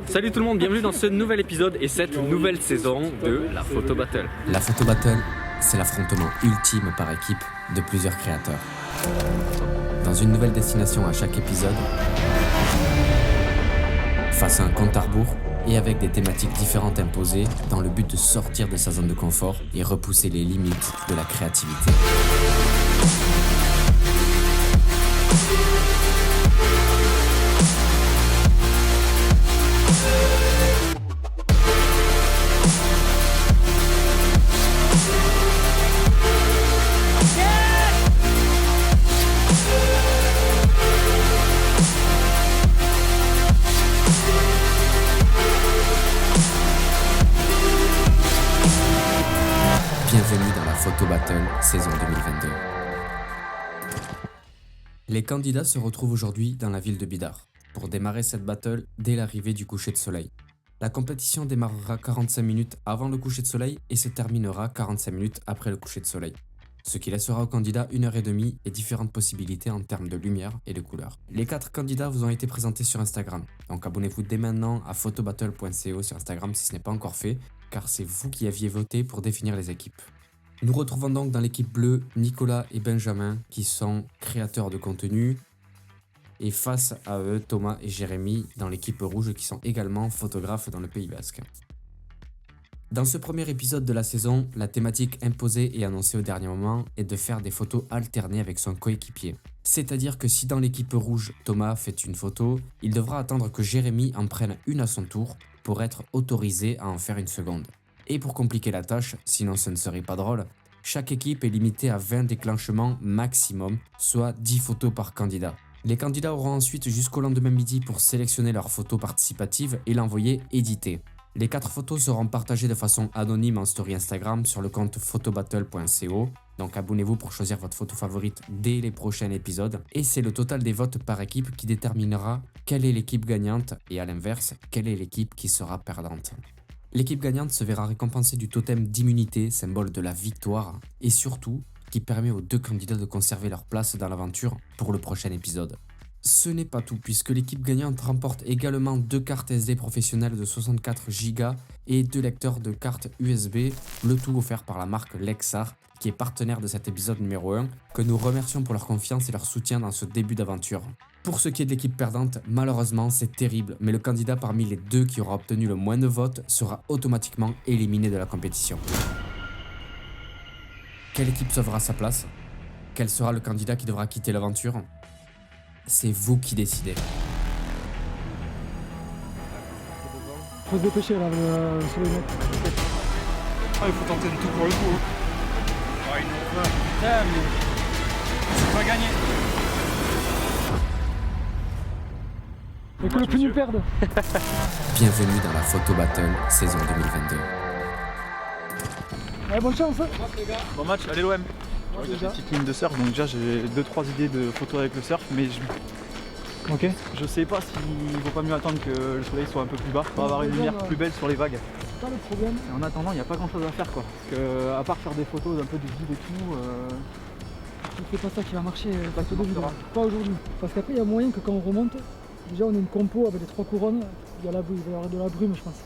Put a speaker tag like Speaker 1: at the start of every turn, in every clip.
Speaker 1: Salut tout le monde, bienvenue dans ce nouvel épisode et cette nouvelle saison de la Photo Battle.
Speaker 2: La Photo Battle, c'est l'affrontement ultime par équipe de plusieurs créateurs. Dans une nouvelle destination à chaque épisode, face à un compte à rebours et avec des thématiques différentes imposées dans le but de sortir de sa zone de confort et repousser les limites de la créativité. Bienvenue dans la Photo Battle saison 2022. Les candidats se retrouvent aujourd'hui dans la ville de Bidart pour démarrer cette battle dès l'arrivée du coucher de soleil. La compétition démarrera 45 minutes avant le coucher de soleil et se terminera 45 minutes après le coucher de soleil, ce qui laissera aux candidats 1h30 et différentes possibilités en termes de lumière et de couleurs. Les 4 candidats vous ont été présentés sur Instagram, donc abonnez-vous dès maintenant à photobattle.co sur Instagram si ce n'est pas encore fait, car c'est vous qui aviez voté pour définir les équipes. Nous retrouvons donc dans l'équipe bleue Nicolas et Benjamin qui sont créateurs de contenu et face à eux Thomas et Jérémy dans l'équipe rouge qui sont également photographes dans le Pays Basque. Dans ce premier épisode de la saison, la thématique imposée et annoncée au dernier moment est de faire des photos alternées avec son coéquipier. C'est-à-dire que si dans l'équipe rouge Thomas fait une photo, il devra attendre que Jérémy en prenne une à son tour pour être autorisé à en faire une seconde. Et pour compliquer la tâche, sinon ce ne serait pas drôle, chaque équipe est limitée à 20 déclenchements maximum, soit 10 photos par candidat. Les candidats auront ensuite jusqu'au lendemain midi pour sélectionner leurs photos participatives et l'envoyer éditer. Les 4 photos seront partagées de façon anonyme en story Instagram sur le compte photobattle.co, donc abonnez-vous pour choisir votre photo favorite dès les prochains épisodes, et c'est le total des votes par équipe qui déterminera quelle est l'équipe gagnante et à l'inverse, quelle est l'équipe qui sera perdante. L'équipe gagnante se verra récompensée du totem d'immunité, symbole de la victoire, et surtout qui permet aux 2 candidats de conserver leur place dans l'aventure pour le prochain épisode. Ce n'est pas tout, puisque l'équipe gagnante remporte également 2 cartes SD professionnelles de 64 Go et 2 lecteurs de cartes USB, le tout offert par la marque Lexar, qui est partenaire de cet épisode numéro 1, que nous remercions pour leur confiance et leur soutien dans ce début d'aventure. Pour ce qui est de l'équipe perdante, malheureusement c'est terrible, mais le candidat parmi les 2 qui aura obtenu le moins de votes sera automatiquement éliminé de la compétition. Quelle équipe sauvera sa place ? Quel sera le candidat qui devra quitter l'aventure ? C'est vous qui décidez.
Speaker 3: Faut se dépêcher là, sur les mecs.
Speaker 4: Ah, il faut tenter de tout pour le coup. Ah, ils n'ont pas. Putain, mais c'est pas gagné.
Speaker 3: Et que le plus nul perde.
Speaker 2: Bienvenue dans la Photo Battle saison 2022.
Speaker 3: Ouais, bonne chance.
Speaker 4: Bon match, allez l'OM. J'ai une petite ligne de surf, donc déjà j'ai 2-3 idées de photos avec le surf, mais je sais pas s'il vaut pas mieux attendre que le soleil soit un peu plus bas pour avoir une lumière plus belle sur les vagues.
Speaker 3: C'est pas le problème.
Speaker 4: Et en attendant, il n'y a pas grand chose à faire quoi. Parce que, à part faire des photos un peu du vide et tout,
Speaker 3: C'est pas ça qui va marcher
Speaker 4: Pas qui marchera.
Speaker 3: Pas aujourd'hui. Parce qu'après, il y a moyen que quand on remonte, déjà on a une compo avec les 3 couronnes. Il y a il va y avoir de la brume, je pense.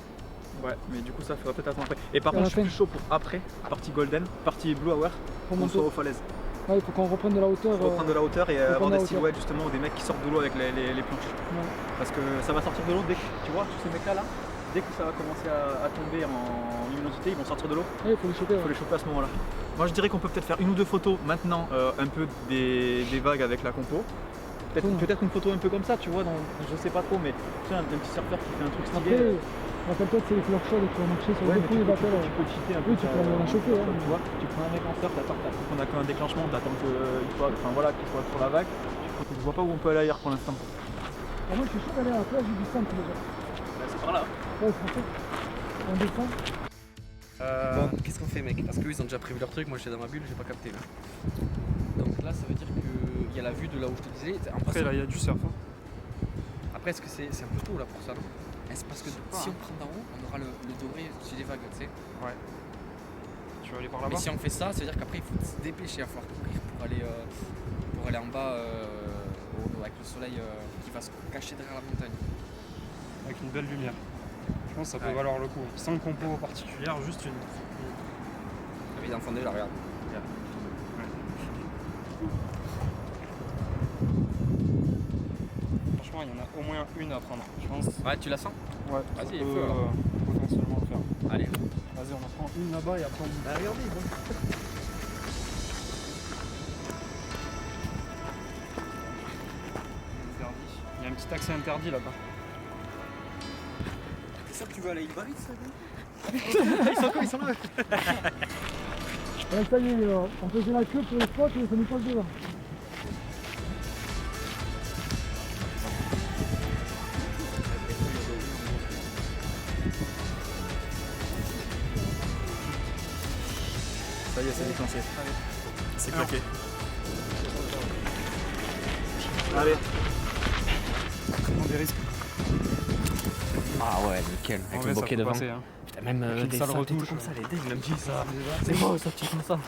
Speaker 4: ouais, mais du coup ça faudra peut-être attendre après. Et par
Speaker 3: Et à
Speaker 4: contre, je
Speaker 3: la
Speaker 4: suis plus chaud pour après, partie golden, partie blue hour,
Speaker 3: Pour
Speaker 4: on
Speaker 3: monter.
Speaker 4: soit aux falaises.
Speaker 3: Ouais, il faut qu'on reprenne de la hauteur.
Speaker 4: Faut reprendre de la hauteur et
Speaker 3: faut
Speaker 4: avoir
Speaker 3: prendre la
Speaker 4: des
Speaker 3: hauteur.
Speaker 4: silhouettes justement ou des mecs qui sortent de l'eau avec les planches.
Speaker 3: Ouais.
Speaker 4: Parce que ça va sortir de l'eau dès que, tu vois, tous ces mecs là, dès que ça va commencer à tomber en luminosité, ils vont sortir de l'eau,
Speaker 3: Ouais, il faut les choper.
Speaker 4: il faut les choper à ce moment là. Moi je dirais qu'on peut peut-être faire une ou 2 photos maintenant, un peu des vagues avec la compo. Peut-être une photo un peu comme ça, tu vois, je sais pas trop, mais tu sais, un petit surfeur qui fait un truc
Speaker 3: Après,
Speaker 4: stylé.
Speaker 3: rappelle-toi que c'est les fleurs chaudes qui vont marcher sur
Speaker 4: Ouais,
Speaker 3: le
Speaker 4: mais
Speaker 3: coup, il va faire.
Speaker 4: tu peux cheater un peu.
Speaker 3: Oui, tu peux en choper. Hein.
Speaker 4: Tu vois, tu prends un mec en surf, t'attends qu'on a qu'un déclenchement, t'attends qu'il soit, qu'il soit sur la vague. Je vois pas où on peut aller ailleurs pour l'instant.
Speaker 3: Ah, moi, je suis chaud d'aller à la plage du centre déjà.
Speaker 4: C'est par là.
Speaker 3: Ouais, français. On descend.
Speaker 1: Bon, qu'est-ce qu'on fait mec? Parce qu'eux ils ont déjà prévu leur truc, moi j'étais dans ma bulle, j'ai pas capté. Donc là ça veut dire qu'il y a la vue de là où je te disais.
Speaker 4: Après là il y a du surf. Hein.
Speaker 1: Après est-ce que c'est un peu tôt là pour ça non? Est-ce parce que si on prend d'en haut, on aura le doré sur les vagues, tu sais?
Speaker 4: Ouais. Tu veux aller par
Speaker 1: Mais
Speaker 4: là-bas?
Speaker 1: si on fait ça, ça veut dire qu'après il faut se dépêcher à falloir courir pour aller en bas avec le soleil qui va se cacher derrière la montagne.
Speaker 4: Avec une belle lumière.
Speaker 5: Je pense que ça peut
Speaker 1: Ouais.
Speaker 5: valoir le coup. Sans compo particulière, juste une.
Speaker 1: Les enfants déjà, regarde.
Speaker 5: Franchement, il y en a au moins une à prendre, je pense.
Speaker 1: Ouais, tu la sens?
Speaker 5: Ouais,
Speaker 1: Vas-y,
Speaker 5: ça
Speaker 1: il
Speaker 5: peut,
Speaker 1: faut, alors.
Speaker 5: potentiellement le faire.
Speaker 1: Allez.
Speaker 5: Vas-y, on en prend une là-bas et après on...
Speaker 1: Bah, regardez, bon.
Speaker 5: Interdit. Il y a un petit accès interdit là-bas.
Speaker 1: C'est sûr que tu veux aller à Ibarit, ça? Ils sont là.
Speaker 3: Ouais, ça y est, on faisait la queue pour les spots et ça nous passe devant.
Speaker 4: Ça y est, c'est déclenché. C'est claqué. Allez.
Speaker 5: Prends des risques.
Speaker 1: Ah ouais, nickel.
Speaker 5: En
Speaker 1: Avec
Speaker 5: vrai,
Speaker 1: le
Speaker 5: ça
Speaker 1: bokeh
Speaker 5: peut
Speaker 1: devant.
Speaker 5: passer, hein.
Speaker 1: Putain, même
Speaker 5: Avec une
Speaker 1: des
Speaker 5: sale
Speaker 1: sacs et tout
Speaker 5: retouche,
Speaker 1: comme ça,
Speaker 5: ouais.
Speaker 1: les dés, même dit ça. C'est bon, ça tire comme ça.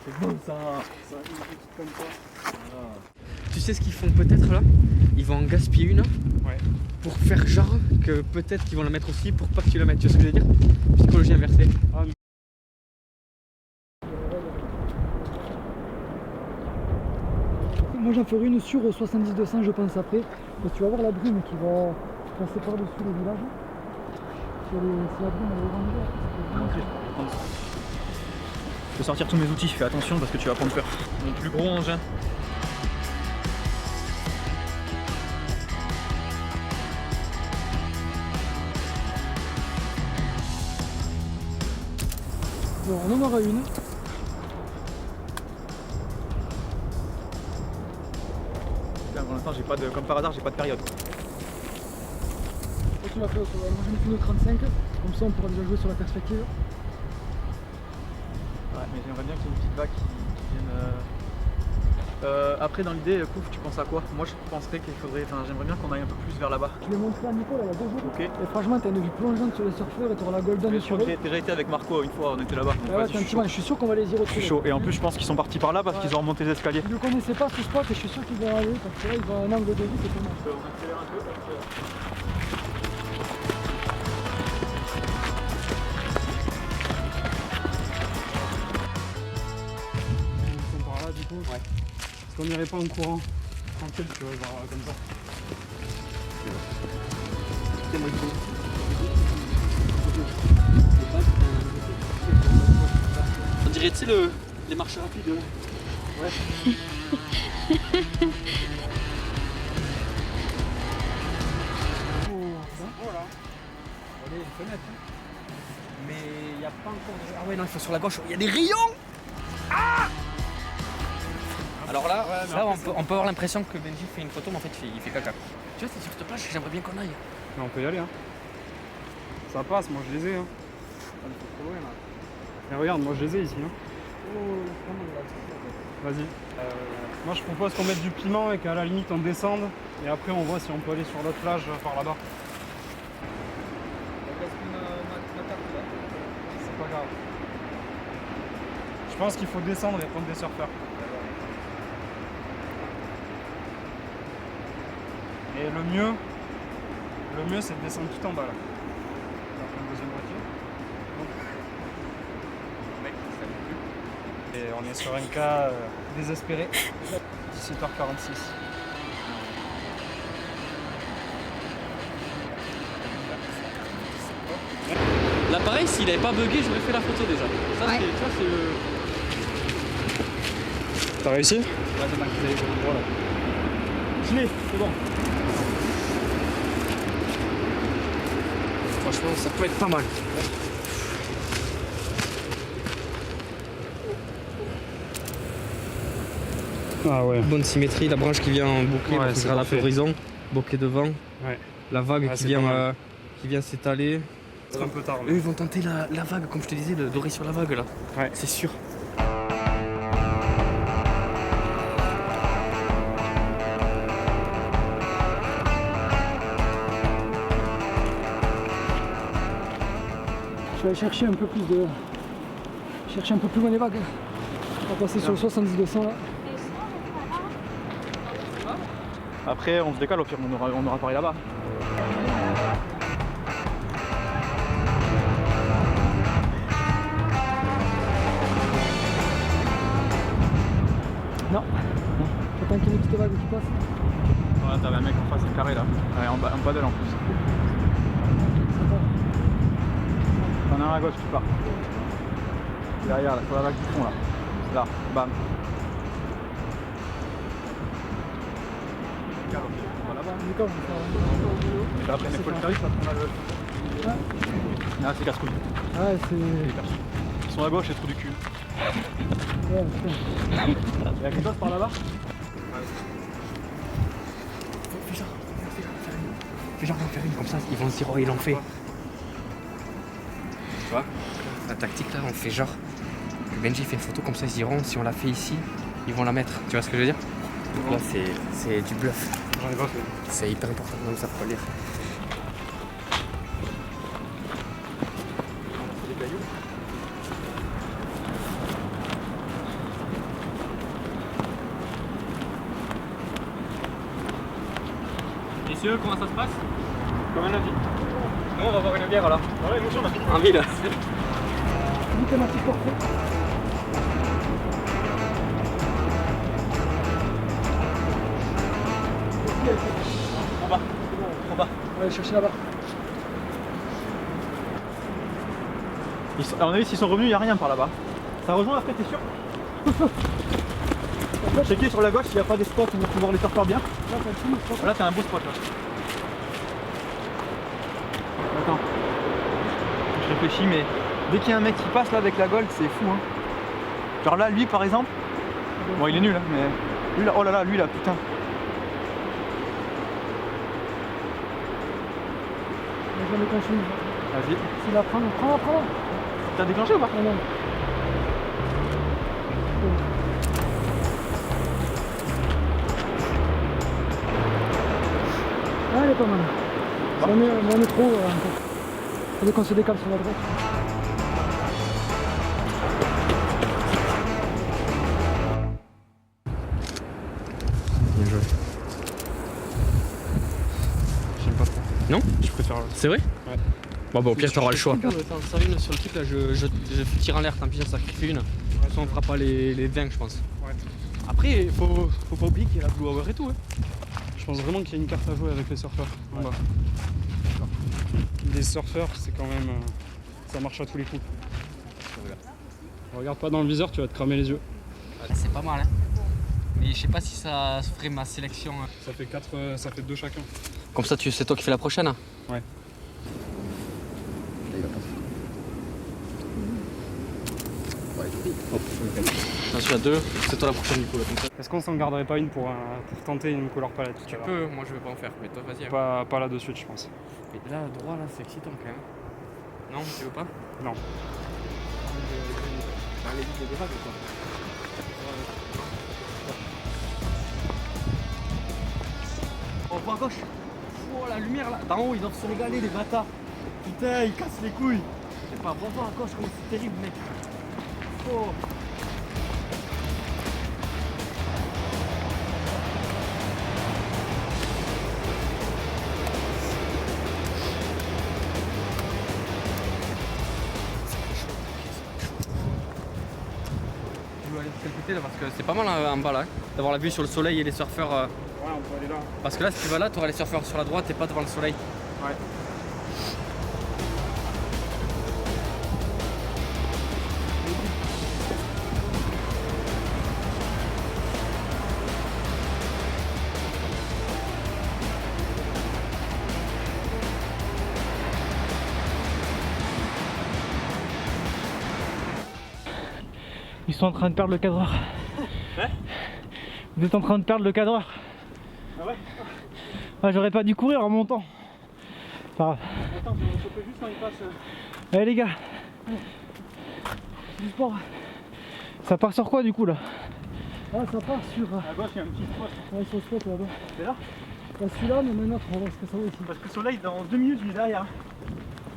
Speaker 4: C'est bon ça.
Speaker 5: Comme ça.
Speaker 1: Tu sais ce qu'ils font peut-être là? Ils vont en gaspiller une
Speaker 5: Ouais.
Speaker 1: pour faire genre que peut-être qu'ils vont la mettre aussi pour pas que tu la mettes. Tu vois ce que je veux dire? Psychologie inversée.
Speaker 3: Moi j'en ferai une sur 70-200 je pense après. Parce que tu vas voir la brume qui va passer par-dessus le village. Si la brume elle est grande,
Speaker 4: Je peux sortir tous mes outils, fais attention parce que tu vas prendre peur. Mon plus gros engin.
Speaker 3: bon, on en aura une.
Speaker 4: Là, pour l'instant, j'ai pas de, comme par hasard, j'ai pas de période.
Speaker 3: Et tu l'as fait, moi j'en ai fait une 35, comme ça on pourra déjà jouer sur la perspective.
Speaker 4: Ouais, mais j'aimerais bien qu'il y ait une petite vague qui vienne. Après, dans l'idée, Kouf, tu penses à quoi? Moi, je penserais qu'il faudrait. Enfin, j'aimerais bien qu'on aille un peu plus vers là-bas.
Speaker 3: Je l'ai montré à Nico là, il y a 2 jours.
Speaker 4: Ok.
Speaker 3: Et franchement, t'as une vue plongeante sur les surfeurs et t'auras la golden
Speaker 4: Mais je
Speaker 3: sur
Speaker 4: crois
Speaker 3: eux.
Speaker 4: que j'ai déjà été avec Marco une fois, on était là-bas. Donc
Speaker 3: Ah ouais,
Speaker 4: vas-y, je suis chaud.
Speaker 3: je suis sûr qu'on va les y
Speaker 4: Je
Speaker 3: retrouver.
Speaker 4: suis chaud. Et en plus, je pense qu'ils sont partis par là parce qu'ils ont remonté les escaliers.
Speaker 3: Ils ne connaissaient pas ce spot et je suis sûr qu'ils vont aller parce que là, ils vont à un angle de vue, c'est pas mal.
Speaker 4: On accélère un peu parce que.
Speaker 5: Ils sont par là du coup.
Speaker 1: Ouais.
Speaker 5: Parce qu'on n'irait pas en courant. Tranquille, tu vois, genre comme ça.
Speaker 1: On dirait, tu sais, les marches rapides. Ouais.
Speaker 5: Voilà.
Speaker 1: Il y a une fenêtre. Mais il n'y a pas encore de... Ah ouais, non, il faut sur la gauche. Il y a des rayons. Ah! Alors là,
Speaker 5: Ouais, mais
Speaker 1: là
Speaker 5: après,
Speaker 1: on peut avoir l'impression que Benji fait une photo, mais en fait il fait caca. Tu vois, c'est sur cette plage, j'aimerais bien qu'on aille.
Speaker 5: Mais on peut y aller, hein. Ça passe, moi je les ai, hein. Mais regarde, moi je les ai ici, hein. Vas-y. Moi je propose qu'on mette du piment et qu'à la limite on descende. Et après on voit si on peut aller sur l'autre plage par là-bas. C'est pas grave. Je pense qu'il faut descendre et prendre des surfeurs. Et le mieux c'est de descendre tout en bas là. On va prendre une deuxième voiture. Et on est sur un cas désespéré. 17h46.
Speaker 1: L'appareil, s'il n'avait pas bugué, j'aurais fait la photo déjà. Ça,
Speaker 6: Ouais.
Speaker 1: c'est, tu vois, c'est le.
Speaker 5: T'as réussi?
Speaker 1: Ouais, c'est mal.
Speaker 5: Voilà.
Speaker 3: Je l'ai, c'est bon.
Speaker 1: Franchement, ça peut être pas mal.
Speaker 5: Ah ouais.
Speaker 1: Bonne symétrie, la branche qui vient en boucler,
Speaker 5: Ouais,
Speaker 1: donc
Speaker 5: c'est
Speaker 1: à la
Speaker 5: parfait.
Speaker 1: horizon, bokeh devant,
Speaker 5: Ouais.
Speaker 1: la vague
Speaker 5: Ah,
Speaker 1: qui
Speaker 5: c'est
Speaker 1: vient,
Speaker 5: pas mal.
Speaker 1: qui vient s'étaler.
Speaker 5: C'est un peu tard.
Speaker 1: Eux, ils vont tenter la vague, comme je te disais, le doré sur la vague là.
Speaker 5: Ouais.
Speaker 1: C'est sûr.
Speaker 3: Je vais aller chercher un peu plus de. Chercher un peu plus loin les vagues. On va passer sur le 70-200 là.
Speaker 4: Après, on se décale, au pire, on aura pareil là-bas. en paddle en plus. T'en as un à gauche qui part. Derrière, là, sur la vague du fond là. Là, bam.
Speaker 3: D'accord,
Speaker 4: Et puis après, il faut le service, après on a le. Ah, c'est casse-couille.
Speaker 3: ouais, c'est.
Speaker 4: Ils sont à gauche, les trous du cul.
Speaker 3: Ouais, putain.
Speaker 4: Il y a quelque chose par là-bas?
Speaker 1: Fais genre d'en faire une, comme ça ils vont se dire oh il en fait. Tu vois, la tactique là, on fait genre que Benji fait une photo comme ça, ils se diront si on la fait ici, ils vont la mettre. Tu vois ce que je veux dire? Donc là c'est du bluff.
Speaker 5: J'en ai pas fait.
Speaker 1: C'est hyper important, donc ça faut pas le dire.
Speaker 4: C'est des cailloux.
Speaker 1: Messieurs, comment ça se passe?
Speaker 5: Comme un avis.
Speaker 1: Nous on va boire une bière là.
Speaker 5: Ouais, nous on a fini.
Speaker 1: En ville.
Speaker 3: Nickel, ma petite portée.
Speaker 4: En bas. En bas.
Speaker 3: Ouais, chercher là-bas.
Speaker 4: À mon avis, s'ils sont revenus, il n'y a rien par là-bas. Ça rejoint après, t'es sûr? Checker sur la gauche s'il n'y a pas des spots où on peut voir les surfeurs bien.
Speaker 3: Là, t'as le film,
Speaker 4: Là, t'as un beau spot là. Attends. Je réfléchis, mais dès qu'il y a un mec qui passe là avec la gold, c'est fou. Hein. Genre là, lui par exemple. Bon, il est nul, hein, mais. Lui là, oh là là, lui là, putain.
Speaker 3: je vais le continuer.
Speaker 4: Vas-y.
Speaker 3: C'est la prendre, prends-la.
Speaker 4: T'as déclenché ou pas?
Speaker 3: Non, non. Ah, elle est pas mal.
Speaker 4: Bon.
Speaker 3: On est trop encore. Faudrait qu'on se décale sur la droite.
Speaker 1: Bien joué.
Speaker 5: J'aime pas trop.
Speaker 1: Non?
Speaker 5: Je préfère.
Speaker 1: C'est vrai?
Speaker 5: Ouais.
Speaker 1: Bon bah au pire t'auras le choix. Sur le truc là, je tire en l'air, tant pis ça sacrifie une. Soit on fera pas les 20 je pense.
Speaker 5: Ouais.
Speaker 1: Après faut pas oublier qu'il y a la Blue Hour et tout. Hein.
Speaker 5: Je pense vraiment qu'il y a une carte à jouer avec les surfeurs. En bas. Les surfeurs, c'est quand même. Ça marche à tous les coups. Regarde pas dans le viseur, tu vas te cramer les yeux.
Speaker 1: C'est pas mal hein. Mais je sais pas si ça ferait ma sélection.
Speaker 5: Ça fait 4, ça fait 2 chacun.
Speaker 1: Comme ça c'est toi qui fais la prochaine.
Speaker 5: Ouais.
Speaker 1: Attention à 2, c'est toi la prochaine du coup là, comme ça.
Speaker 5: Est-ce qu'on s'en garderait pas une pour tenter une couleur palette?
Speaker 1: Tu peux, moi je vais pas en faire, mais toi vas-y.
Speaker 5: Pas là de suite, je pense.
Speaker 1: Mais là droit là c'est excitant quand même. Non, tu veux pas?
Speaker 5: Non.
Speaker 1: Les des vagues quoi. On voit à gauche. Oh la lumière là. D'en haut ils doivent se régaler les bâtards. Putain ils cassent les couilles. C'est pas voir à gauche comment c'est terrible mec. Oh. Tu veux aller de quel côté là parce que c'est pas mal en bas là, d'avoir la vue sur le soleil et les surfeurs.
Speaker 5: Ouais, on peut aller là.
Speaker 1: Parce que là si tu vas là, tu auras les surfeurs sur la droite et pas devant le soleil.
Speaker 5: Ouais.
Speaker 3: Ils sont en train de perdre le cadreur. Vous êtes en train de perdre le cadreur.
Speaker 5: Ah ouais?
Speaker 3: Ah, j'aurais pas dû courir en montant. Pas grave.
Speaker 5: Attends, je vais me choper juste quand il passe.
Speaker 3: Allez les gars. Du sport. Ça part sur quoi du coup là? Ah, ça part sur.
Speaker 5: À gauche, il y a un petit spot.
Speaker 3: Ouais, sur le spot là-bas.
Speaker 4: C'est là?
Speaker 3: Là, celui-là, mais maintenant on va voir ce que ça vaut ici.
Speaker 4: Parce que le soleil, dans 2 minutes, il est derrière.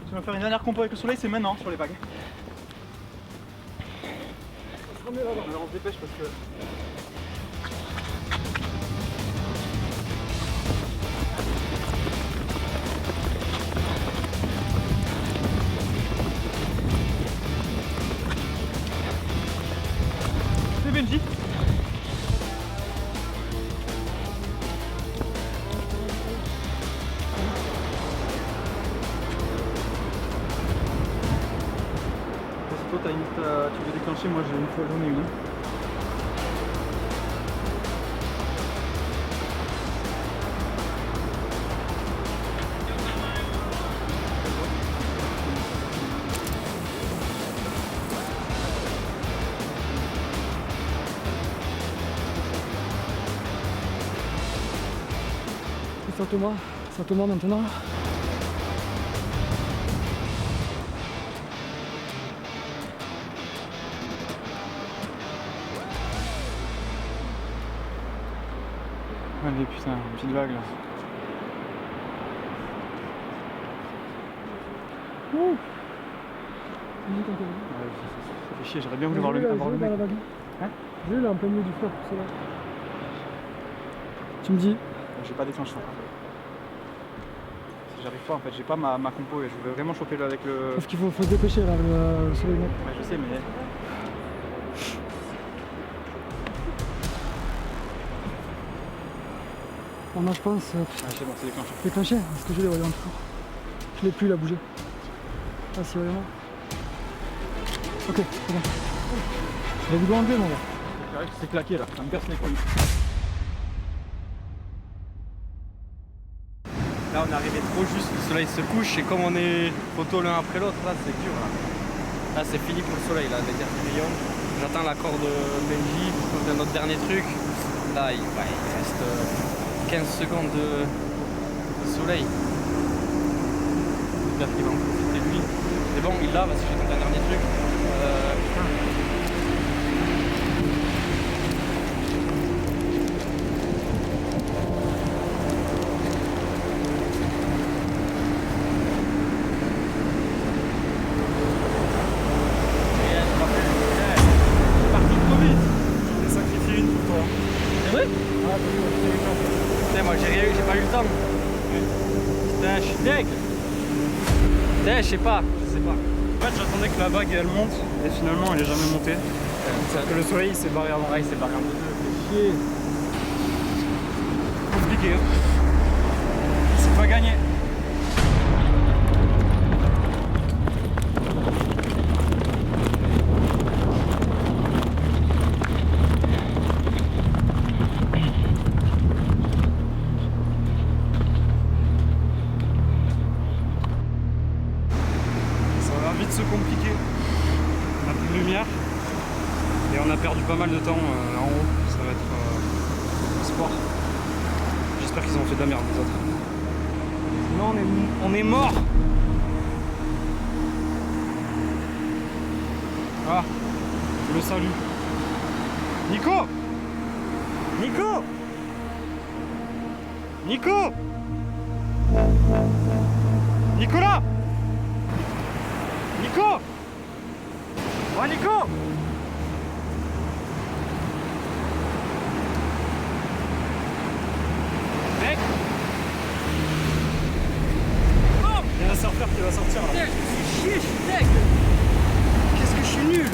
Speaker 4: Si on va faire une dernière compo avec le soleil, c'est maintenant sur les vagues. Alors on se dépêche parce que. C'est Benji. tu veux déclencher, moi j'ai une fois j'en ai une.
Speaker 3: C'est à Thomas maintenant.
Speaker 4: Allez putain, une petite vague là.
Speaker 3: Ouh.
Speaker 4: Ouais, ça fait chier, j'aurais bien voulu voir le mec. Hein?
Speaker 3: Je l'ai en plein milieu du fleuve pour cela. Tu me dis?
Speaker 4: J'ai pas déclenché encore. Si j'arrive pas en fait, j'ai pas ma compo et je veux vraiment choper là avec le.
Speaker 3: Sauf qu'il faut se dépêcher là, le soleil net.
Speaker 4: Ouais, je sais, mais.
Speaker 3: Bon, moi je pense.
Speaker 4: Ah, c'est bon, c'est déclenché.
Speaker 3: Déclenché? Parce que je l'ai, voyons toujours. Je l'ai plus, il a bougé. Ah, si, vraiment. Ok, c'est bon. J'ai vu enlever, mon gars.
Speaker 4: C'est claqué là, ça me perce les couilles.
Speaker 1: Là on est arrivé trop juste, le soleil se couche et comme on est photo l'un après l'autre, là c'est dur là. Là c'est fini pour le soleil, là, les derniers rayons. J'attends l'accord de Benji pour faire notre dernier truc. Là il reste 15 secondes de soleil. J'espère qu'il va en profiter lui. C'est bon, il l'a parce que j'ai tenté un dernier truc. Moi j'ai rien eu, j'ai pas eu le temps. Putain, je suis deg. Putain, je sais pas.
Speaker 5: En fait, j'attendais que la vague elle monte et finalement elle est jamais montée. Parce que le soleil s'est barré avant.
Speaker 1: Ouais, il s'est barré en deux, fait chier.
Speaker 5: Compliqué. Hein. C'est pas gagné. Se compliquer. On a plus de lumière et on a perdu pas mal de temps en haut. Ça va être un sport. J'espère qu'ils ont fait de la merde les autres. Non, on est mort. Ah, je le salue. Nico Nico Nico Nicolas Nico! Oh Nico! Mec! Oh! Il y a un surfeur qui va sortir là.
Speaker 1: Putain, je me suis chié, je suis deg. Qu'est-ce que je suis nul.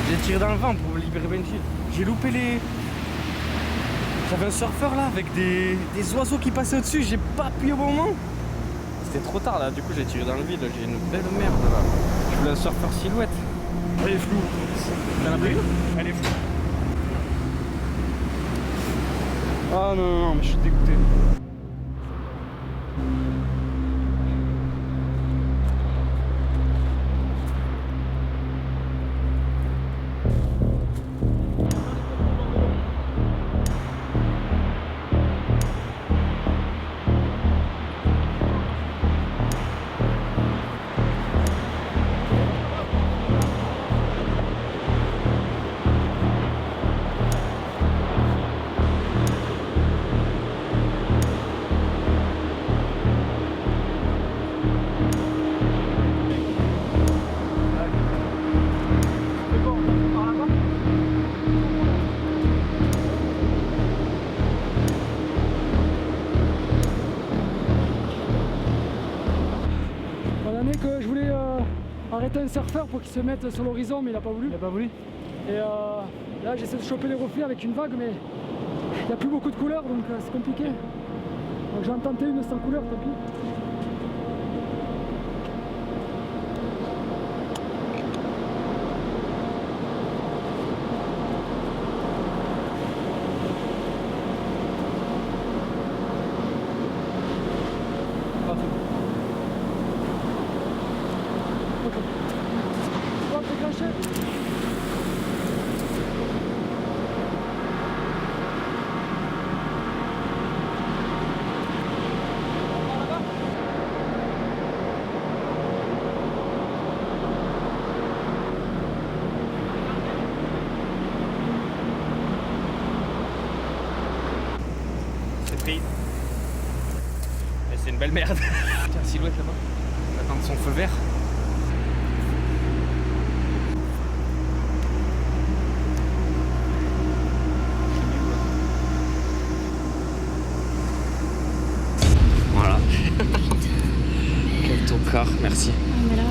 Speaker 1: J'ai tiré dans le vent pour libérer Benji. J'ai loupé les... J'avais un surfeur là avec des oiseaux qui passaient au-dessus, j'ai pas appuyé au bon moment. C'était trop tard là, du coup j'ai tiré dans le vide, j'ai une belle merde là. Je voulais un surfeur silhouette.
Speaker 5: Elle est floue.
Speaker 1: T'en as pris une?
Speaker 5: Elle est floue. Ah non, mais je suis dégoûté.
Speaker 3: Que je voulais arrêter un surfeur pour qu'il se mette sur l'horizon, mais il a pas voulu.
Speaker 5: Il a pas voulu?
Speaker 3: Et là j'essaie de choper les reflets avec une vague, mais il n'y a plus beaucoup de couleurs, donc c'est compliqué. Donc j'en tenté une sans couleur, tant pis.
Speaker 1: belle merde. Tiens, silhouette là-bas. On attend son feu vert. Voilà. Quel tocard, merci.
Speaker 6: Ah, mais là.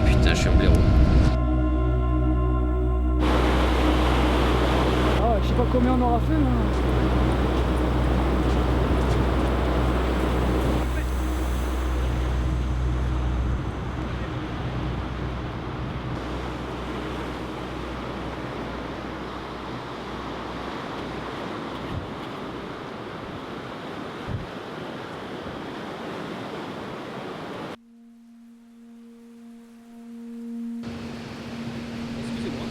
Speaker 1: Putain, je suis un blaireau.
Speaker 3: Ah, je sais pas combien on aura fait, mais...
Speaker 1: Excusez-moi.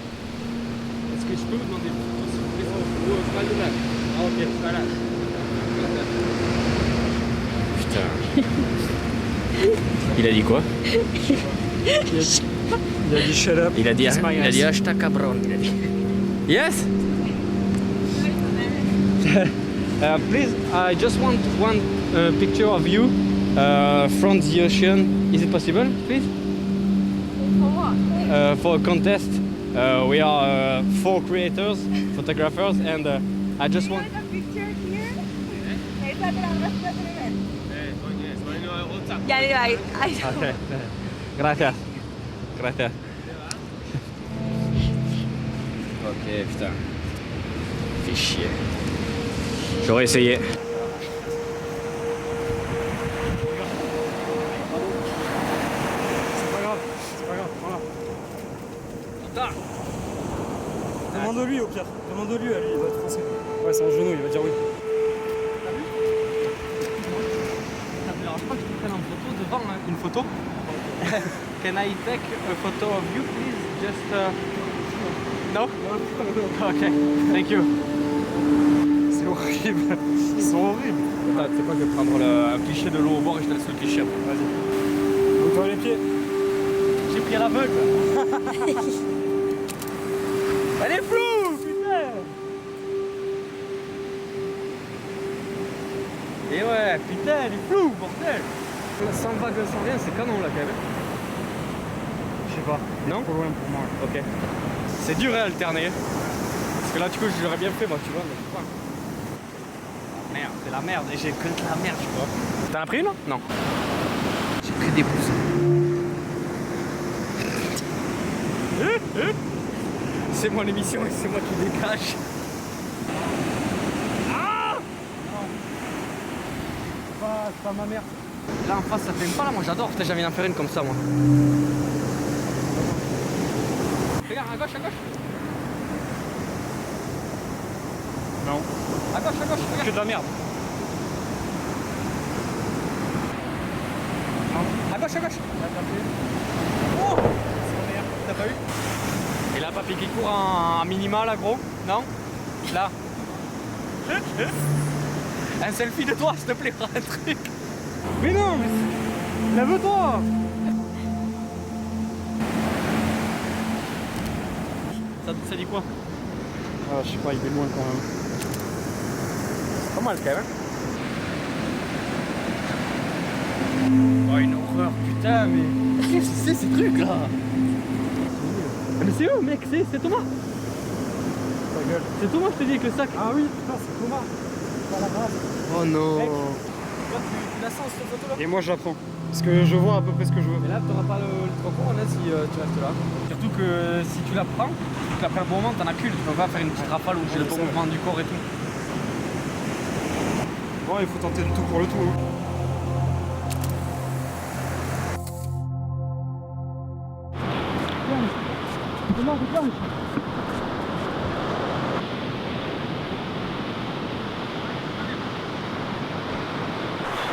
Speaker 1: Est-ce que je peux vous demander une photo s'il vous plaît? Ou mal de blague. Ah ok, voilà. Putain. Il a dit quoi?
Speaker 5: Il a dit shut up.
Speaker 1: Il a dit
Speaker 5: Kiss
Speaker 1: hashtag cabron. Il a dit. Yes? Please, I just want one picture of you from the ocean. Is it possible, please? For a contest. We are 4 creators, photographers, and I just want.
Speaker 7: a picture here? Esa te la muestro de ver. Ya le va. Ay,
Speaker 1: Okay. Gracias. Gracias. Ok, putain. Fais chier. J'aurais essayé.
Speaker 5: C'est pas grave, voilà. Demande-lui au pire. Demande-lui à lui, il va être français. Ouais, c'est un genou, il va dire oui.
Speaker 1: Ça te dérange pas que je te prenne en photo devant hein, une photo? Can I take a photo of you, please? Just no? Okay, thank you.
Speaker 5: C'est horrible. Ils sont horribles.
Speaker 1: Attends, tu sais quoi, je vais prendre un cliché de l'eau au bord et je te laisse le cliché après.
Speaker 5: Vas-y. Mets-toi les pieds.
Speaker 1: J'ai pris l'aveugle. Elle est floue, putain. Et ouais, putain, elle est floue, bordel. Sans vague, sans rien, c'est canon là quand même.
Speaker 5: Je sais pas.
Speaker 1: Non?
Speaker 5: Trop loin pour moi.
Speaker 1: Ok. C'est dur à alterner. Parce que là, du coup, j'aurais bien fait, moi, tu vois, mais je sais pas. Ah, merde, c'est la merde. Et j'ai que de la merde, tu vois. T'en as pris une? Non. J'ai que des pouces. C'est moi l'émission et c'est moi qui dégage. Ah!
Speaker 5: C'est pas ma mère.
Speaker 1: Là en face, ça fait pas là, moi j'adore. Putain, j'ai envie d'en faire une comme ça, moi. Regarde, à gauche, à gauche.
Speaker 5: Non.
Speaker 1: À gauche, regarde.
Speaker 5: Que de la merde.
Speaker 1: À gauche, Oh! T'as pas eu? Et là, papy qui court en minima, là, gros? Non? Là. Un selfie de toi, s'il te plaît, prends un truc.
Speaker 5: Mais non, mais lève-toi.
Speaker 1: Ça dit quoi?
Speaker 5: Ah, je sais pas, il est loin quand même.
Speaker 1: Pas mal, quand même. Oh, une horreur, putain, mais... Qu'est-ce que c'est ces trucs, là? Mais c'est eux, mec, c'est Thomas.
Speaker 5: Ta gueule.
Speaker 1: C'est Thomas, je te dis, avec le sac.
Speaker 5: Ah oui, putain, c'est Thomas. Pas la grâce.
Speaker 1: Oh non.
Speaker 5: Mec.
Speaker 1: Tu la sens, cette photo-là?
Speaker 5: Et moi, je la prends. Parce que je vois à peu près ce que je veux.
Speaker 1: Mais là, t'auras pas le trop court, si tu restes là. Surtout que si tu la prends, tu la prends au bon moment, t'en as qu'une. Tu peux pas faire une petite rafale où j'ai le bon mouvement du corps et tout.
Speaker 5: Bon, il faut tenter le tout pour le tout. Hein.
Speaker 3: Comment on planche?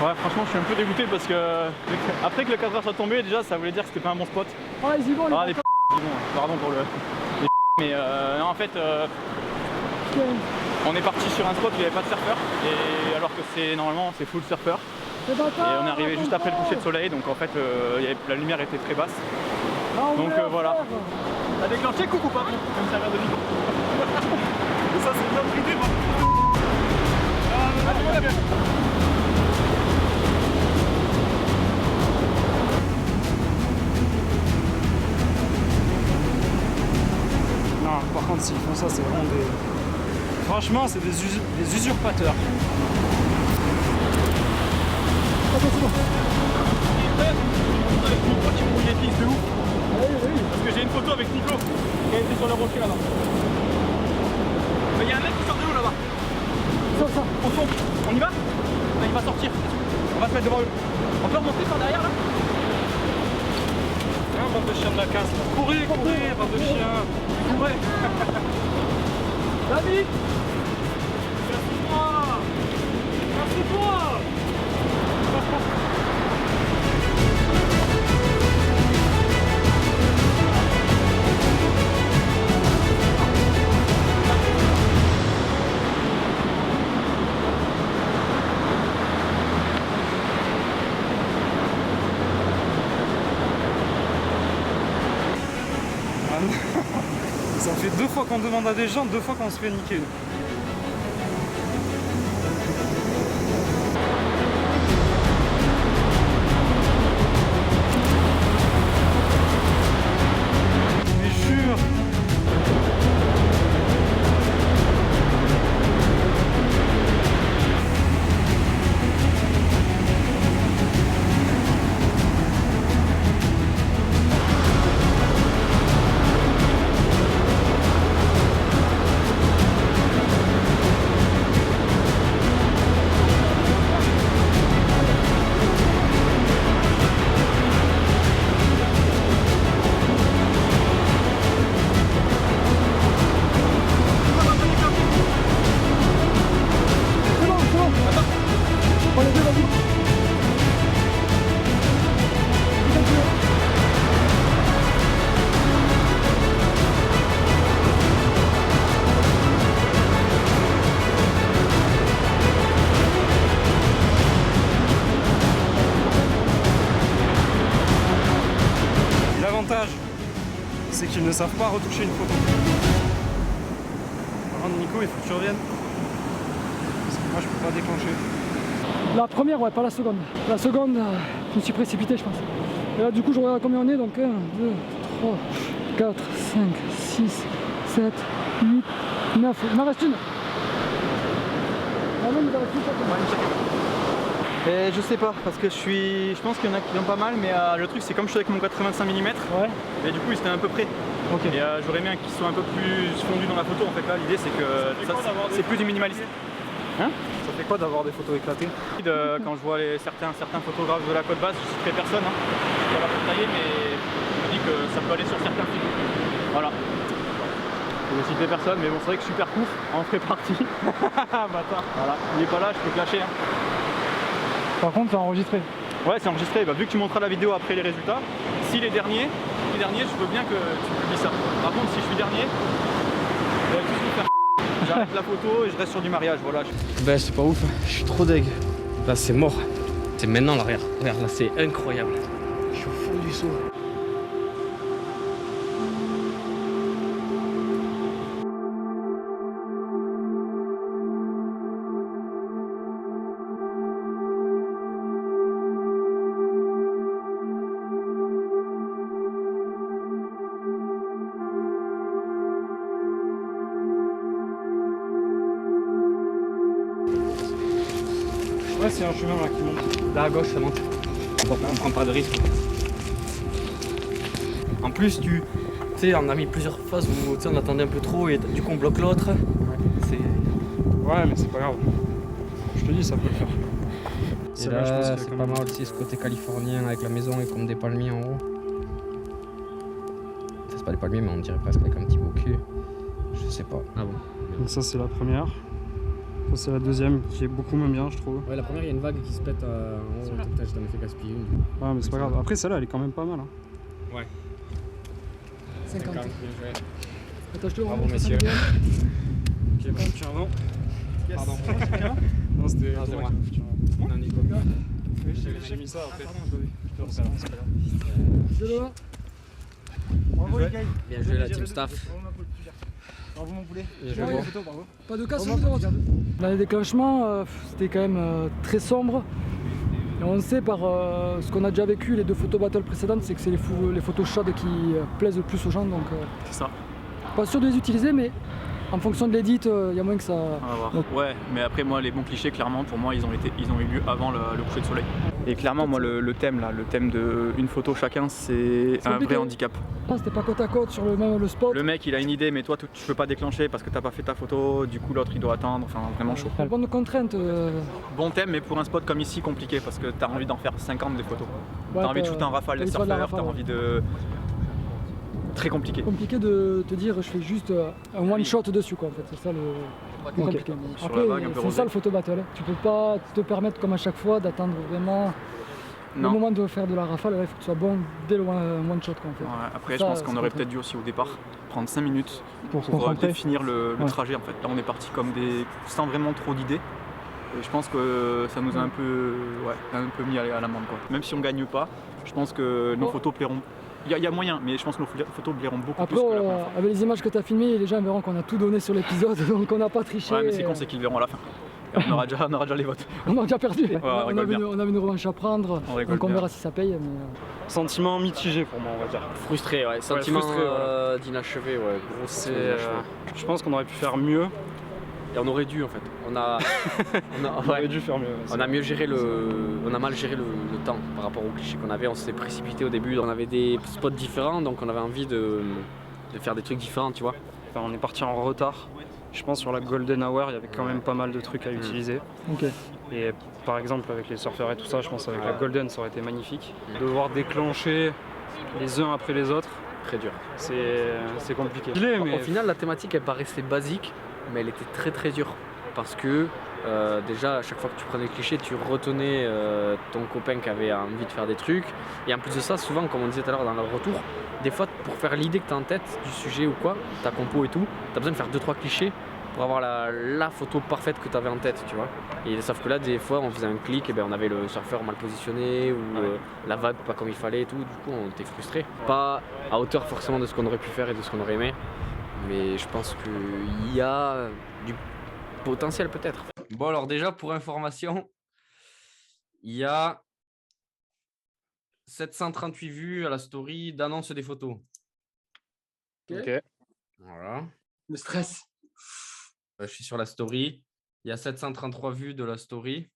Speaker 4: Ouais, franchement, je suis un peu dégoûté parce que après que le cadreur soit tombé, déjà, ça voulait dire que c'était pas un bon spot.
Speaker 3: Ah, ils y vont,
Speaker 4: Ah,
Speaker 3: les
Speaker 4: les pardon pour le. Mais non, en fait, on est parti sur un spot où il n'y avait pas de surfeur, et alors que c'est normalement c'est full surfeur. Et on est arrivé juste après le coucher de soleil, donc en fait, la lumière était très basse. Donc voilà. T'as déclenché coucou pas? Comme ça a l'air de vivre. Ça Ça c'est notre idée, moi.
Speaker 5: Non, par contre, s'ils font ça, c'est vraiment des... Franchement, c'est des usurpateurs.
Speaker 4: Parce que j'ai une photo avec Nico qui a été sur le rocher là-bas. Mais il y a un mec qui sort de où là-bas? Au fond. On y va? Là, il va sortir. On va se mettre devant eux. On peut remonter par derrière là?
Speaker 5: Ah, bande de chiens de la casse là. Courez, bande de chiens.
Speaker 4: Ouais. David! Casse-toi!
Speaker 5: Ça fait 2 fois qu'on demande à des gens, 2 fois qu'on se fait niquer. Mais jure. L'avantage, c'est qu'ils ne savent pas retoucher une photo. Par contre, Nico, il faut que tu reviennes. Parce que moi, je peux pas déclencher.
Speaker 3: La première, ouais, pas la seconde. La seconde, je me suis précipité, je pense. Et là, du coup, je regarde combien on est. Donc 1, 2, 3, 4, 5, 6, 7, 8, 9. Il m'en reste une. Ah non, il m'en reste une.
Speaker 4: Et je sais pas, parce que je pense qu'il y en a qui l'ont pas mal, mais le truc c'est comme je suis avec mon 85 mm,
Speaker 3: Ouais.
Speaker 4: et du coup c'était un peu près.
Speaker 3: Ok.
Speaker 4: Et j'aurais bien qu'ils soient un peu plus fondus dans la photo en fait là, l'idée c'est que c'est plus du minimaliste. Hein?
Speaker 5: Ça fait quoi d'avoir des photos éclatées?
Speaker 4: Quand je vois certains photographes de la côte basse, je ne citerai personne, hein, je vais pas pour tailler, mais je me dis que ça peut aller sur certains films. Voilà. Je ne citer personne, mais bon c'est vrai que Super Couf en fait partie. Bâtard. Voilà, il est pas là, je peux clasher. Hein.
Speaker 3: Par contre, c'est enregistré.
Speaker 4: Ouais, c'est enregistré. Bah, vu que tu montreras la vidéo après les résultats, si les derniers, je veux bien que tu publies ça. Par contre, si je suis dernier, je vais tous me faire. J'arrête la photo et je reste sur du mariage. Voilà.
Speaker 1: Ben c'est pas ouf, je suis trop deg. Là c'est mort. C'est maintenant l'arrière. Regarde là c'est incroyable. Je suis au fond du saut.
Speaker 5: Ouais, c'est un chemin là qui monte.
Speaker 1: Là à gauche ça monte. On prend pas de risque. En plus tu sais on a mis plusieurs phases où on attendait un peu trop et du coup on bloque l'autre.
Speaker 5: Ouais mais c'est pas grave. Je te dis ça peut le faire.
Speaker 2: Et là, c'est pas mal aussi ce côté californien avec la maison et comme des palmiers en haut. C'est pas des palmiers mais on dirait presque avec un petit beau cul. Je sais pas. Ah bon.
Speaker 5: Donc ça c'est la première. Ça c'est la deuxième qui est beaucoup moins bien je trouve.
Speaker 2: Ouais la première il y a une vague qui se pète en haut. Putain je t'en ai fait gaspiller une.
Speaker 5: Ouais mais c'est pas grave. Après celle-là elle est quand même pas mal. Hein.
Speaker 2: Ouais.
Speaker 3: 50.
Speaker 2: Bien joué.
Speaker 3: Attends, je te
Speaker 2: Bravo messieurs.
Speaker 5: Ok bon tiens non.
Speaker 4: Yes.
Speaker 5: Pardon. Non c'était
Speaker 2: Ah, c'est
Speaker 5: moi.
Speaker 2: moi. Non Nico.
Speaker 5: J'ai mis ça après.
Speaker 3: C'est là.
Speaker 4: Bravo les gars.
Speaker 2: Bien joué la team staff.
Speaker 1: Bravo mon poulet.
Speaker 5: J'ai
Speaker 3: Ouais,
Speaker 5: bon.
Speaker 3: photo, bravo. Pas de casse, dans les déclenchements, c'était quand même très sombre. Et on sait par ce qu'on a déjà vécu, les 2 photos battle précédentes, c'est que c'est les photos chaudes qui plaisent le plus aux gens. Donc,
Speaker 4: C'est ça.
Speaker 3: pas sûr de les utiliser, mais en fonction de l'édit, il y a moins que ça.
Speaker 4: On va voir.
Speaker 3: Donc-
Speaker 4: Ouais, mais après moi les bons clichés clairement pour moi ils ont eu lieu avant le coucher de soleil. Et clairement moi le thème là, le thème de une photo chacun c'est un
Speaker 3: compliqué.
Speaker 4: vrai handicap.
Speaker 3: Ah, c'était pas côte à côte sur le spot.
Speaker 4: Le mec il a une idée mais toi tu peux pas déclencher parce que t'as pas fait ta photo, du coup l'autre il doit attendre, enfin vraiment chaud.
Speaker 3: Pas de bonne contrainte.
Speaker 4: Bon thème mais pour un spot comme ici compliqué parce que t'as envie d'en faire 50 des photos.
Speaker 3: Ouais,
Speaker 4: T'as envie de shooter en rafale
Speaker 3: t'as
Speaker 4: les
Speaker 3: envie de faire de la
Speaker 4: surfeurs, t'as
Speaker 3: rafale,
Speaker 4: envie de... Très compliqué.
Speaker 3: compliqué de te dire je fais juste un one shot dessus quoi en fait, c'est ça le compliqué.
Speaker 4: Sur
Speaker 3: Après
Speaker 4: la vague, un peu
Speaker 3: c'est
Speaker 4: rosé.
Speaker 3: ça le photo battle, hein. Tu peux pas te permettre comme à chaque fois d'attendre vraiment le
Speaker 4: Non.
Speaker 3: moment de faire de la rafale, là, il faut que tu sois bon dès le one shot quoi en fait.
Speaker 4: Ouais, après
Speaker 3: Ça,
Speaker 4: je pense qu'on
Speaker 3: c'est
Speaker 4: aurait
Speaker 3: compris.
Speaker 4: peut-être dû aussi au départ prendre 5 minutes
Speaker 3: Pour se
Speaker 4: pour
Speaker 3: concentrer.
Speaker 4: définir le
Speaker 3: Ouais.
Speaker 4: trajet en fait. Là on est parti comme sans vraiment trop d'idées. Et je pense que ça nous a un peu mis à l'amende quoi. Même si on gagne pas, je pense que nos
Speaker 3: Oh.
Speaker 4: photos plairont. Il y a moyen, mais je pense que nos photos plairont beaucoup
Speaker 3: Après
Speaker 4: plus que la première fois.
Speaker 3: avec les images que tu as filmées, les gens verront qu'on a tout donné sur l'épisode donc on n'a pas triché.
Speaker 4: Ouais mais c'est con, c'est qu'ils le verront à la fin. Et on aura déjà les votes.
Speaker 3: On a déjà perdu.
Speaker 4: on rigole bien.
Speaker 3: On avait une revanche à prendre,
Speaker 4: On rigole
Speaker 3: donc on
Speaker 4: bien.
Speaker 3: verra si ça paye. Mais,
Speaker 5: Sentiment mitigé pour moi, on va dire.
Speaker 1: Frustré, ouais. Sentiment
Speaker 5: frustré, voilà.
Speaker 1: d'inachevé, ouais. Gros
Speaker 5: C'est,
Speaker 1: sentiment d'inachevé.
Speaker 5: je pense qu'on aurait pu faire mieux.
Speaker 1: Et on aurait dû en fait. On a,
Speaker 5: On aurait dû faire mieux.
Speaker 1: on a mieux géré on a mal géré le temps par rapport aux clichés qu'on avait. On s'est précipité au début. On avait des spots différents, donc on avait envie de faire des trucs différents, tu vois.
Speaker 5: Enfin, on est parti en retard. Je pense sur la Golden Hour, il y avait quand même pas mal de trucs à utiliser.
Speaker 3: ok.
Speaker 5: Et par exemple avec les surfeurs et tout ça, je pense avec la
Speaker 1: Ouais.
Speaker 5: Golden ça aurait été magnifique. Devoir déclencher les uns après les autres,
Speaker 1: Très dur.
Speaker 5: c'est compliqué.
Speaker 1: Au final, la thématique elle paraissait basique, mais elle était très très dure. Parce que déjà, à chaque fois que tu prenais le cliché, tu retenais ton copain qui avait envie de faire des trucs. Et en plus de ça, souvent, comme on disait tout à l'heure dans le retour, des fois, pour faire l'idée que tu as en tête du sujet ou quoi, ta compo et tout, tu as besoin de faire 2-3 clichés pour avoir la photo parfaite que tu avais en tête, tu vois. Et sauf que là, des fois, on faisait un clic, et ben, on avait le surfeur mal positionné ou la vague pas comme il fallait et tout. Du coup, on était frustré. Pas à hauteur forcément de ce qu'on aurait pu faire et de ce qu'on aurait aimé. Mais je pense qu'il y a du potentiel peut-être. Bon alors déjà pour information, il y a 738 vues à la story d'annonce des photos.
Speaker 5: Ok.
Speaker 1: Voilà.
Speaker 3: Le stress.
Speaker 1: Je suis sur la story. Il y a 733 vues de la story.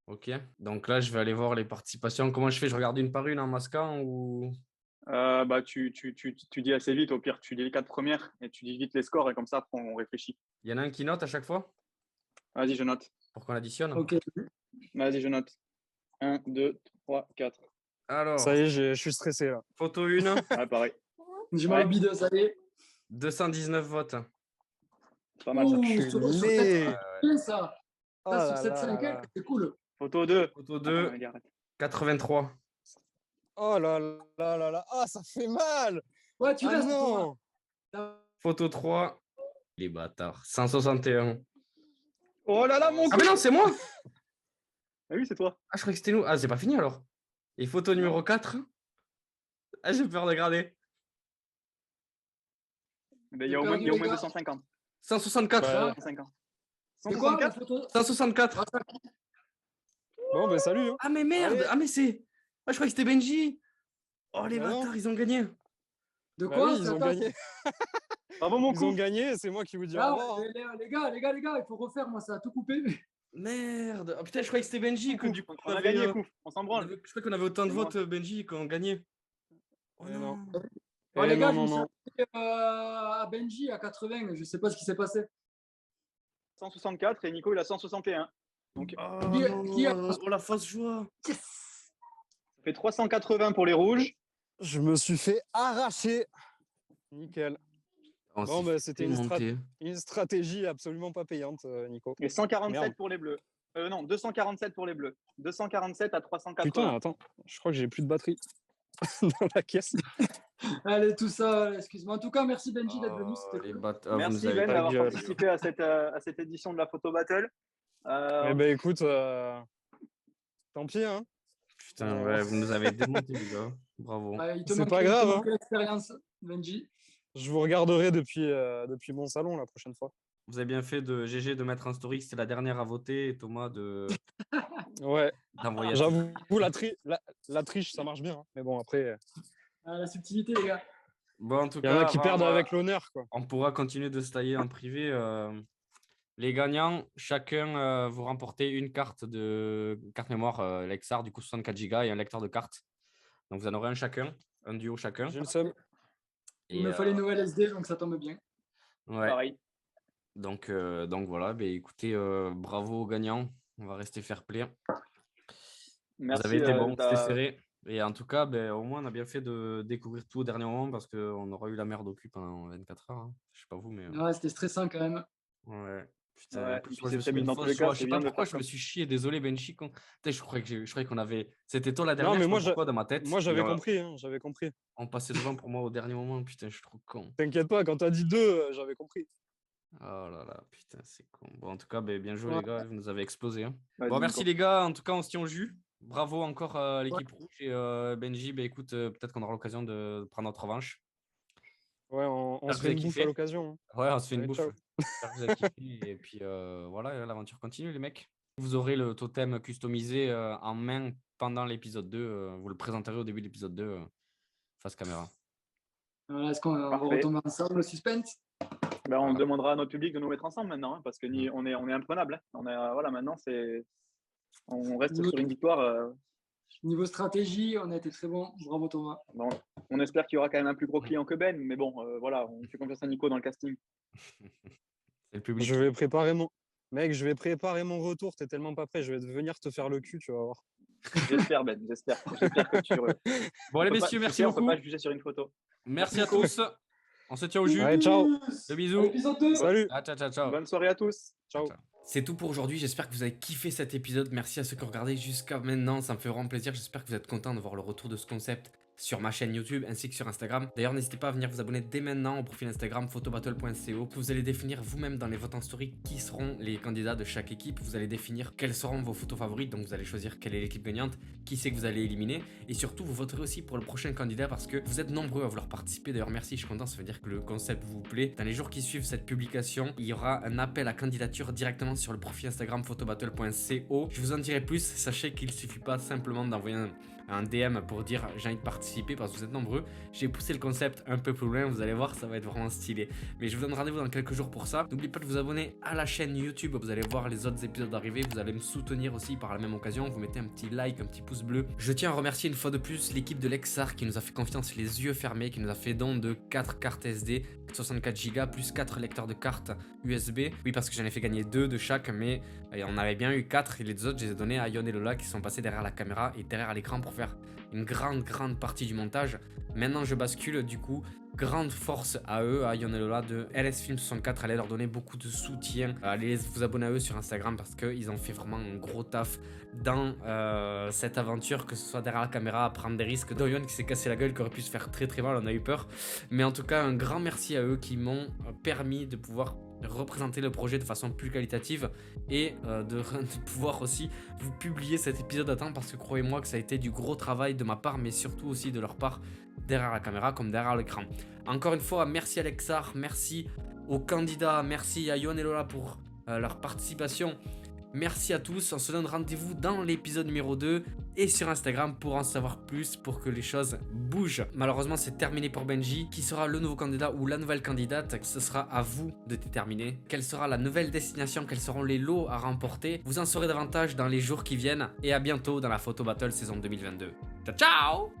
Speaker 1: Ok. Donc là, je vais aller voir les participations. Comment je fais? Je regarde une par une en masquant ou...
Speaker 4: Tu dis assez vite, au pire tu dis les 4 premières et tu dis vite les scores et comme ça après on réfléchit.
Speaker 1: Il y en a un qui note à chaque fois
Speaker 4: Vas-y je note.
Speaker 1: pour qu'on additionne.
Speaker 3: Ok.
Speaker 4: Vas-y je note. 1, 2, 3, 4.
Speaker 1: Alors,
Speaker 5: Ça y est, je suis stressé là.
Speaker 1: photo 1,
Speaker 4: Ouais pareil.
Speaker 3: J'ai mal au bide, ça y est.
Speaker 1: 219 votes.
Speaker 4: C'est pas mal ça.
Speaker 3: Ouh, sur cette
Speaker 1: Ouais,
Speaker 3: bien, ça.
Speaker 5: Oh
Speaker 3: Ça,
Speaker 5: là
Speaker 3: sur cette
Speaker 5: là
Speaker 3: 5
Speaker 5: là là.
Speaker 3: c'est cool.
Speaker 4: Photo 2.
Speaker 1: Photo 2,
Speaker 4: Allez, arrête.
Speaker 1: 83.
Speaker 5: Oh là là là là. Ah, ça fait mal.
Speaker 3: Ouais, tu
Speaker 5: Ah
Speaker 3: laisses.
Speaker 5: non.
Speaker 1: Photo 3, les bâtards. 161.
Speaker 4: Oh là là mon
Speaker 1: Ah
Speaker 4: cul.
Speaker 1: mais non, c'est moi.
Speaker 4: Ah oui c'est toi.
Speaker 1: Ah, je croyais que c'était nous. Ah, c'est pas fini alors. Et photo numéro 4. Ah, j'ai peur de grader.
Speaker 4: Ben, il y a au moins 250.
Speaker 1: 164.
Speaker 5: Ouais.
Speaker 4: 150.
Speaker 3: C'est quoi la
Speaker 4: 164.
Speaker 3: photo
Speaker 1: 164.
Speaker 5: Bon, ben salut. Hein.
Speaker 1: Ah, mais merde.
Speaker 5: Allez.
Speaker 1: Ah, mais c'est. Ah, je croyais que c'était Benji. Oh, les
Speaker 5: Bah non.
Speaker 1: bâtards, ils ont gagné.
Speaker 3: De
Speaker 5: Bah
Speaker 3: quoi
Speaker 5: oui, ils ont
Speaker 3: Attends,
Speaker 5: gagné.
Speaker 4: Bravo mon
Speaker 5: Ils ont
Speaker 4: coup.
Speaker 5: gagné, c'est moi qui vous dis au
Speaker 3: Ah,
Speaker 5: revoir. Hein.
Speaker 3: les gars, il faut refaire, moi ça a tout coupé.
Speaker 1: Merde. Ah, putain, je croyais que c'était Benji. Que du coup,
Speaker 4: On a gagné coup. On s'en branle.
Speaker 1: Je crois qu'on avait autant de
Speaker 4: C'est moi.
Speaker 1: votes, Benji, qu'on gagnait. Oh
Speaker 5: Eh
Speaker 1: non.
Speaker 5: non.
Speaker 3: Bon,
Speaker 5: Eh
Speaker 3: les gars,
Speaker 5: non,
Speaker 3: je me
Speaker 5: non,
Speaker 3: suis arrêté, à Benji à 80, je sais pas ce qui s'est passé.
Speaker 4: 164 et Nico il a 161. Donc
Speaker 1: Oh,
Speaker 3: Qui-
Speaker 1: non.
Speaker 3: qui a-
Speaker 1: Oh, la fausse joie.
Speaker 4: ça fait 380 pour les rouges.
Speaker 5: Je me suis fait arracher. Nickel.
Speaker 1: On
Speaker 5: Bon,
Speaker 1: s'est
Speaker 5: bah, c'était
Speaker 1: fait
Speaker 5: une
Speaker 1: monter.
Speaker 5: Une stratégie absolument pas payante, Nico.
Speaker 4: Et 147
Speaker 5: Merde.
Speaker 4: pour les bleus. Non, 247 pour les bleus. 247 à 380.
Speaker 5: Putain, attends, je crois que j'ai plus de batterie dans la caisse.
Speaker 3: Allez, tout ça, excuse-moi. En tout cas, merci Benji d'être venu,
Speaker 1: Oh,
Speaker 3: c'était
Speaker 1: les
Speaker 3: cool.
Speaker 1: bâtards, vous
Speaker 4: Merci
Speaker 1: nous avez
Speaker 4: Ben
Speaker 1: pas
Speaker 4: d'avoir
Speaker 5: gueule.
Speaker 4: participé à cette édition de la photo battle.
Speaker 5: Eh ben écoute, tant pis, hein.
Speaker 1: Putain, ouais, vous nous avez démonté, les gars. Bravo.
Speaker 3: Ouais, il te
Speaker 5: C'est
Speaker 3: manque-
Speaker 5: pas
Speaker 3: il te
Speaker 5: grave,
Speaker 3: manque l'expérience, Benji.
Speaker 5: Je vous regarderai depuis mon salon la prochaine fois.
Speaker 2: Vous avez bien fait de GG de mettre un story que c'était la dernière à voter et Thomas
Speaker 5: Ouais,
Speaker 2: d'envoyer.
Speaker 5: j'avoue, la triche, ça marche bien. Hein. Mais bon, après,
Speaker 3: La subtilité, les gars.
Speaker 2: Bon, en tout
Speaker 5: il y en a
Speaker 2: cas,
Speaker 5: qui perdent avec l'honneur, quoi.
Speaker 2: on pourra continuer de se tailler en privé. Les gagnants, chacun vous remportez une carte mémoire Lexar, du coup 64 Go et un lecteur de cartes. Donc vous en aurez un chacun, un duo chacun.
Speaker 5: J'ai le seum.
Speaker 3: Il me fallait Noël SD, donc ça tombe bien.
Speaker 2: Ouais.
Speaker 4: Pareil.
Speaker 2: Donc voilà, écoutez, bravo aux gagnants. On va rester fair play.
Speaker 4: Merci.
Speaker 2: Vous avez été bons, c'était serré. Et en tout cas, au moins, on a bien fait de découvrir tout au dernier moment parce qu'on aura eu la merde au cul pendant 24 heures. Hein. Je sais pas vous, mais.
Speaker 3: Ouais, c'était stressant quand même.
Speaker 2: Ouais. Putain,
Speaker 4: Ouais,
Speaker 2: en plus,
Speaker 4: puis
Speaker 2: moi,
Speaker 4: c'est
Speaker 2: je me suis
Speaker 4: très
Speaker 2: mis
Speaker 4: bien
Speaker 2: une
Speaker 4: dans tous
Speaker 2: fausse
Speaker 4: les cas,
Speaker 2: joie. Je
Speaker 4: c'est
Speaker 2: sais pas
Speaker 4: bien de
Speaker 2: pourquoi
Speaker 4: faire
Speaker 2: je me
Speaker 4: comme
Speaker 2: suis chié. Désolé, Benchi. Putain, je croyais qu'on avait. C'était toi la dernière.
Speaker 5: Non, mais
Speaker 2: je sais
Speaker 5: moi,
Speaker 2: pas pourquoi, dans ma tête.
Speaker 5: moi j'avais
Speaker 2: Et,
Speaker 5: compris. Hein, j'avais compris.
Speaker 2: on passait devant pour moi au dernier moment. Putain, je suis trop con.
Speaker 5: T'inquiète pas, quand t'as dit 2, j'avais compris.
Speaker 2: Oh là là, putain, c'est con. Bon, en tout cas, bien joué,
Speaker 3: Ouais.
Speaker 2: les gars. Vous nous avez explosé. Hein.
Speaker 4: Vas-y,
Speaker 2: Bon, merci,
Speaker 4: Nico.
Speaker 2: les gars. En tout cas, on se tient au jus. Bravo encore à l'équipe rouge. Et Benji, écoute, peut-être qu'on aura l'occasion de prendre notre revanche.
Speaker 5: Ouais, on
Speaker 2: J'espère
Speaker 5: se
Speaker 2: que
Speaker 5: fait
Speaker 2: vous
Speaker 5: une
Speaker 2: avez
Speaker 5: bouffe
Speaker 2: kiffé.
Speaker 5: à l'occasion. Hein.
Speaker 2: Ouais, on se fait une
Speaker 5: Allez,
Speaker 2: bouffe.
Speaker 5: ciao.
Speaker 2: J'espère que vous avez kiffé. Et puis voilà, l'aventure continue, les mecs. Vous aurez le totem customisé en main pendant l'épisode 2. Vous le présenterez au début de l'épisode 2 face caméra.
Speaker 3: Voilà, est-ce qu'on va
Speaker 4: Parfait.
Speaker 3: retomber ensemble, le suspense?
Speaker 4: Ben, on
Speaker 2: Voilà.
Speaker 4: demandera à notre public de nous mettre ensemble maintenant, hein, parce que on est imprenable. Hein. Voilà, maintenant, on reste sur une victoire.
Speaker 3: Niveau stratégie, on a été très bon. Bravo Thomas.
Speaker 4: Bon, on espère qu'il y aura quand même un plus gros client que Ben, mais bon, voilà, on fait confiance à Nico dans le casting.
Speaker 2: C'est le public.
Speaker 5: Je vais préparer mon retour. T'es tellement pas prêt. Je vais venir te faire le cul, tu vas voir.
Speaker 4: J'espère, Ben, j'espère que tu.
Speaker 2: Bon, allez, messieurs, merci
Speaker 4: on peut
Speaker 2: beaucoup.
Speaker 4: pas juger sur une photo.
Speaker 2: Merci à tous. On se tient au jus.
Speaker 5: Allez, ciao.
Speaker 2: De bisous.
Speaker 3: Épisode 2.
Speaker 5: Salut.
Speaker 2: Ah, ciao, ciao, ciao.
Speaker 4: Bonne soirée à tous.
Speaker 5: Ciao.
Speaker 2: C'est tout pour aujourd'hui, j'espère que vous avez kiffé cet épisode, merci à ceux qui ont regardé jusqu'à maintenant, ça me fait vraiment plaisir, j'espère que vous êtes contents de voir le retour de ce concept sur ma chaîne YouTube ainsi que sur Instagram. D'ailleurs, n'hésitez pas à venir vous abonner dès maintenant au profil Instagram photobattle.co. Vous allez définir vous-même dans les votes en story qui seront les candidats de chaque équipe. Vous allez définir quelles seront vos photos favorites, donc vous allez choisir quelle est l'équipe gagnante, qui c'est que vous allez éliminer. Et surtout, vous voterez aussi pour le prochain candidat parce que vous êtes nombreux à vouloir participer. D'ailleurs, merci, je suis content, ça veut dire que le concept vous plaît. Dans les jours qui suivent cette publication, il y aura un appel à candidature directement sur le profil Instagram photobattle.co. Je vous en dirai plus, sachez qu'il suffit pas simplement d'envoyer un DM pour dire j'ai envie de participer parce que vous êtes nombreux. J'ai poussé le concept un peu plus loin, vous allez voir, ça va être vraiment stylé. Mais je vous donne rendez-vous dans quelques jours pour ça. N'oubliez pas de vous abonner à la chaîne YouTube, vous allez voir les autres épisodes arriver, vous allez me soutenir aussi par la même occasion, vous mettez un petit like, un petit pouce bleu. Je tiens à remercier une fois de plus l'équipe de Lexar qui nous a fait confiance les yeux fermés, qui nous a fait don de 4 cartes SD, 64 Go plus 4 lecteurs de cartes USB. Oui, parce que j'en ai fait gagner 2 de chaque, mais on avait bien eu 4 et les autres je les ai donnés à Yon et Lola qui sont passés derrière la caméra et derrière l'écran pour faire une grande partie du montage. Maintenant je bascule, du coup grande force à eux, à Yon et Lola de LS Film 64, allez leur donner beaucoup de soutien, allez vous abonner à eux sur Instagram parce qu'ils ont fait vraiment un gros taf dans cette aventure, que ce soit derrière la caméra, à prendre des risques. Dorian qui s'est cassé la gueule, qui aurait pu se faire très mal, on a eu peur, mais en tout cas un grand merci à eux qui m'ont permis de pouvoir représenter le projet de façon plus qualitative et de pouvoir aussi vous publier cet épisode à temps parce que croyez-moi que ça a été du gros travail de ma part mais surtout aussi de leur part derrière la caméra comme derrière l'écran. Encore une fois, merci à Lexar, merci aux candidats, merci à Yon et Lola pour leur participation. Merci à tous, on se donne rendez-vous dans l'épisode numéro 2 et sur Instagram pour en savoir plus, pour que les choses bougent. Malheureusement, c'est terminé pour Benji. Qui sera le nouveau candidat ou la nouvelle candidate? Ce sera à vous de déterminer. Quelle sera la nouvelle destination? Quels seront les lots à remporter? Vous en saurez davantage dans les jours qui viennent et à bientôt dans la Photo Battle saison 2022. Ciao ciao!